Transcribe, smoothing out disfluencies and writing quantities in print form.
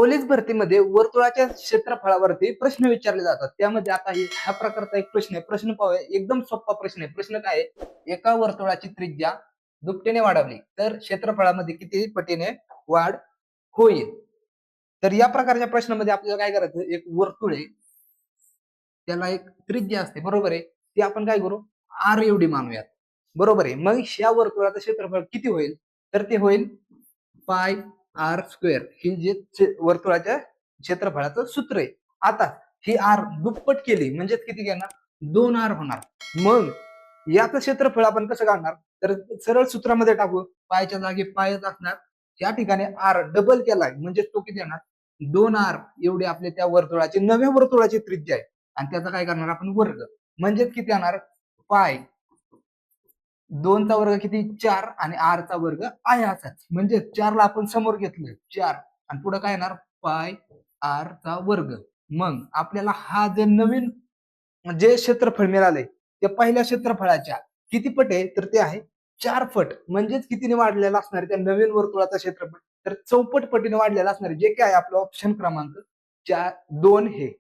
Police भरतीमध्ये वर्तुळाच्या क्षेत्रफळावरती प्रश्न विचारले जातात. त्यामध्ये आता ह्या प्रकारचा एक प्रश्न आहे. प्रश्न पाहूया. एकदम सोपा प्रश्न आहे. प्रश्न काय आहे? एका वर्तुळाची त्रिज्या दुपटीने वाढवली तर क्षेत्रफळामध्ये किती पटीने वाढ होईल? तर या प्रकारच्या प्रश्नामध्ये आपल्याला काय करायचं? एक वर्तुळ आहे, त्याला एक त्रिज्या असते, बरोबर आहे? ती आपण काय करू? आर एवढी मानूयात, बरोबर आहे? मग ह्या वर्तुळाचं क्षेत्रफळ किती होईल? तर ते होईल पाय आर स्क्वेअर. ही जे वर्तुळाच्या क्षेत्रफळाचं सूत्र आहे. आता ही आर दुप्पट केली म्हणजे किती घेणार? 2r होणार. मग याचं क्षेत्रफळ आपण कसं काढणार? तर सरळ सूत्रामध्ये टाकू. पायच्या जागी पायच असणार. या ठिकाणी आर डबल केलाय म्हणजे तो किती येणार? 2r एवढी आपल्या त्या वर्तुळाची, नव्या वर्तुळाची त्रिज्या आहे. आणि त्याचा काय करणार आपण? वर्ग. म्हणजे किती येणार? पाय 2चा वर्ग किती? 4 आणि r चा वर्ग आहे असाच. म्हणजे 4 ला आपण समोर घेतलं 4 आणि पुढे काय येणार? पाय r चा वर्ग. मग आपल्याला हा जे नवीन जे क्षेत्रफळ मिळालंय त्या पहिल्या क्षेत्रफळाच्या किती पट आहे? तर ते आहे 4 पट. म्हणजेच कितीने वाढलेला असणार त्या नवीन वर्तुळाचा क्षेत्रफळ? तर चौपट पटीने वाढलेला असणार, जे काय आपलं ऑप्शन क्रमांक 2 हे.